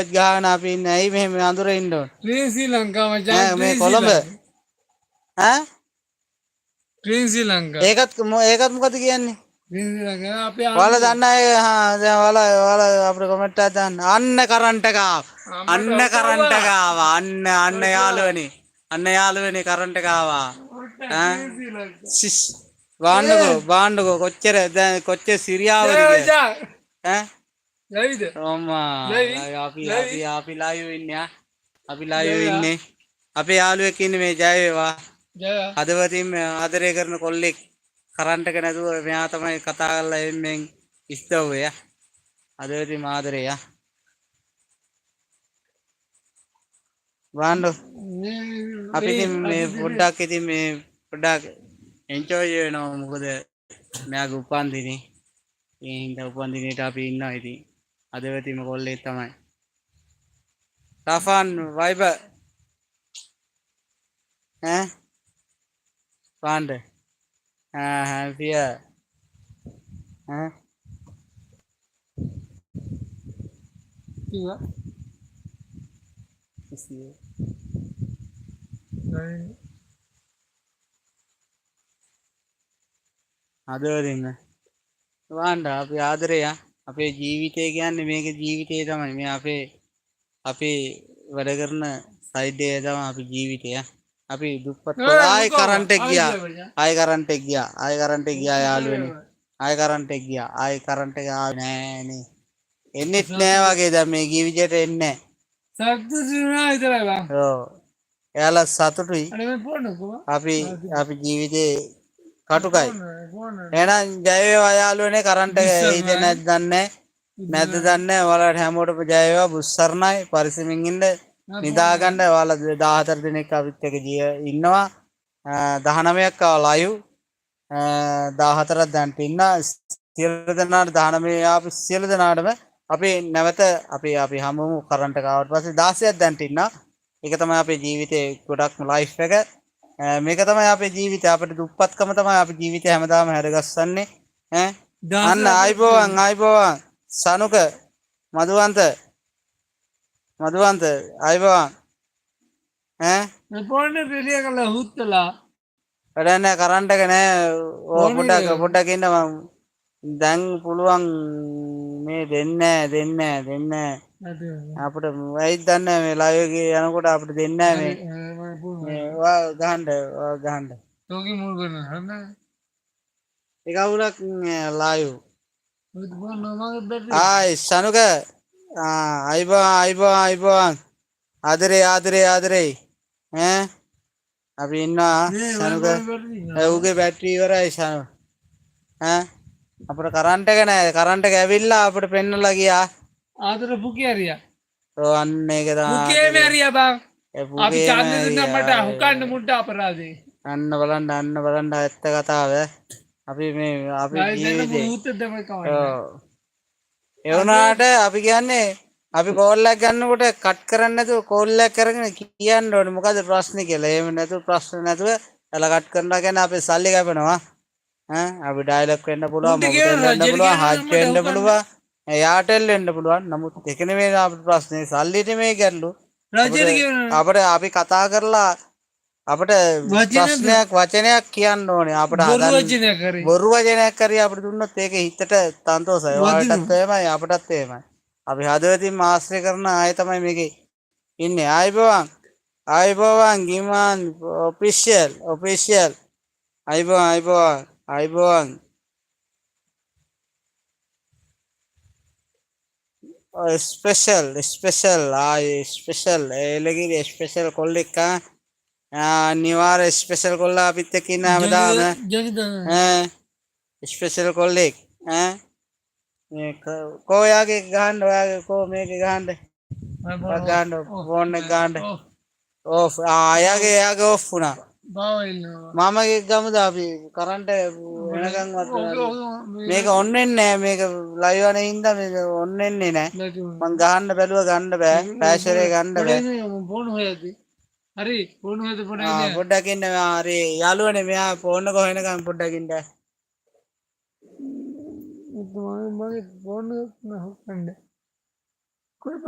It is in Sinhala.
ගහන අපි ඉන්නේ. ඇයි මෙහෙම අඳුර ඉන්න ඕන? ට්‍රේන් ශ්‍රී ලංකා මචං මේ ට්‍රේන් ශ්‍රී කොළඹ ලංකා. ඈ ට්‍රේන් ශ්‍රී ලංකා. ඒකත් මොකද කියන්නේ? ට්‍රේන් ශ්‍රී ලංකා අපේ ඔයාලා දන්න අය දැන් ඔයාලා අපිට කමෙන්ට් එකක් දාන්න. අන්න කරන්ට් එක ආවා. අන්න කරන්ට් එක ආවා. අන්න යාළුවනේ. අන්න යාළුවනේ කරන්ට් එක ආවා. ඈ සිස් බාන්නකෝ කොච්චර දැන් කොච්චර සිරියාවද කියලා. ඈ ලයිද? අම්මා අපි ලයිව් ඉන්නේ ආ. අපි ලයිව් ඉන්නේ. අපේ යාළුවෙක් ඉන්නේ මේ ජය වේවා. හදවතින් ආදරය කරන කොල්ලෙක් කරන්ට් එක නැතුව මෙයා තමයි කතා කරලා එම්මෙන් ඉස්තව්වේ යා. හදවතින් ආදරේ යා. වාන්ඩෝ අපි ඉතින් මේ පොඩ්ඩක් එන්ජොයි වෙනවා මොකද මෙයාගේ උපන්දිනේ. ඒ හින්දා උපන්දිනේට අපි ඉන්නවා ඉතින්. හදවතින්ම කොල්ලෙක් තමයි. රෆාන් වයිබර් ඈ පාණ්ඩ හැපිය ඈ කිව්වා. ඉස්සිය හදවතින්ම පාණ්ඩ අපි ආදරේ යා. අපේ ජීවිතය කියන්නේ මේක ජීවිතය තමයි. මේ අපේ වැඩ කරන සයිඩ් එක තමයි අපි ජීවිතය. අපි දුප්පත් ආයි කරන්ට් එක ගියා. ආයි කරන්ට් එක ගියා යාළුවනේ. ආයි කරන්ට් එක ගියා. ආයි කරන්ට් එක ආවේ නෑනේ. එන්නෙත් නෑ වගේ දැන් මේ ජීවිතේට එන්නේ නෑ. සතුටු වෙනවා විතරයි බං. ඔව්. එයාලා සතුටුයි. අනේ මේ පොන්නකෝ. අපි ජීවිතේ කටුකයි. එහෙනම් ජය වේවා යාළුවනේ කරන්ට් එක එයිද නැද්ද දන්නේ නැද්ද දන්නේ ඔයාලට හැමෝටම ජය වේවා බුස්සරණයි පරිස්සමින් ඉන්න නිදාගන්න ඔයාලා 14 දිනක් අපිත් එක්ක ඉන්නවා 19ක් ආවා ලයිව් 14ක් දැන්ට ඉන්න සියලු දෙනාට 19 ආපු සියලු දෙනාටම අපි නැවත අපි හමුමු කරන්ට් එක ආවට පස්සේ 16ක් දැන්ට ඉන්න ඒක තමයි අපේ ජීවිතේ ගොඩක්ම ලයිෆ් එක මේක තමයි අපේ ජීවිතය අපේ දුප්පත්කම තමයි අපේ ජීවිතය හැමදාම හැරගස්සන්නේ ඈ අන්න ආයිබෝවන් සනුක මදුවන්ත ආයිබෝවන් ඈ මේ පොන්නේ රෙඩිය කරලා හුත්තලා වැඩ නැහැ කරන්ට් එක නැහැ ඕ පොඩ්ඩක් ඉන්න මම දැන් පුළුවන් මේ දෙන්නේ අපිට වෙයිද දන්නේ මේ ලයිව් එකේ යනකොට අපිට දෙන්නේ නැහැ මේ ගහන්න තෝකි මුල් කරන හරිද ඒක අවුලක් ලයිව් මගේ ආයි සනුක ආයිබෝවන් ආදරේ ඈ අපි ඉන්නවා සනුක ඌගේ බැටරි ඉවරයි සනු ඈ අපිට කරන්ට් එක නැහැ කරන්ට් එක ඇවිල්ලා අපිට පෙන්නලා ගියා ආදර පුකේ හරියා ඔව් අන්න ඒක තමයි පුකේ හරියා බං අපි ඡන්දෙ දුන්නා මට හුකන්න මුඩ අපරාධේ අන්න බලන්න ඇත්ත කතාව අපි ජීවිතේ ඒ වුණාට අපි කියන්නේ අපි කෝල් එකක් ගන්නකොට කට් කරන්නේ නැතුව කෝල් එකක් කරගෙන කියන්න ඕනේ මොකද ප්‍රශ්නේ කියලා. එහෙම නැතුව ප්‍රශ්න නැතුව එලා කට් කරනවා කියන්නේ අපේ සල්ලි කැපෙනවා. අපි ඩයලොග් වෙන්න පුළුවන්, මොකද වෙන්න පුළුවන්, හච් වෙන්න පුළුවන්, එයාටෙල් වෙන්න පුළුවන්. නමුත් ඒක නෙමෙයි අපේ ප්‍රශ්නේ. සල්ලි නෙමෙයි ගැටලු. අපි කතා කරලා අපිට ප්‍රශ්නයක් වචනයක් කියන්න ඕනේ. අපිට බොරු වචනයක් හරි අපිට දුන්නොත් ඒක හිතට සන්තෝෂයි. ඔයාලටත් එහෙමයි අපිටත් එහෙමයි. අපි හදවතින් ආශ්‍රය කරන අය තමයි මේකේ ඉන්නේ. ආයිබෝවන් ගිමන් ඔෆිෂියල් ආයිබෝවන් ස්පෙෂල් එලගිරි ස්පෙෂල් කොල්ලෙක් අනිවාර්ය ස්පෙෂල් කොල්ලා අපිත් එක්ක ඉන්න හැමදාම ස්පෙෂල් කොල්ලෙක් කෝ යාගේ ගහන්න ඔයාගේ කෝ මේකේ ගහන්න ෆෝන් එක ගහන්න ඕෆ් යාගේ ඕෆ් වුණා මාමගේ ගමුද අපි කරන්ට් වෙනකන්වත් මේක ඔන් වෙන්නේ නැහැ මේක ලයිව් වනේ හින්දා මේක ඔන් වෙන්නේ නැහැ මං ගහන්න බැලුවා ගන්න බෑ ෆ්ලෑෂරේ ගන්න බෑ ෆෝන් හොයද්දි හරි ෆෝන් හොයද්දි පොඩ්ඩක් ඉන්න හරි යාළුවනේ මෙයා ෆෝන් එක හොයනකම් පොඩ්ඩක් ඉන්න මගේ ෆෝන් එක හොයන්න කොහෙද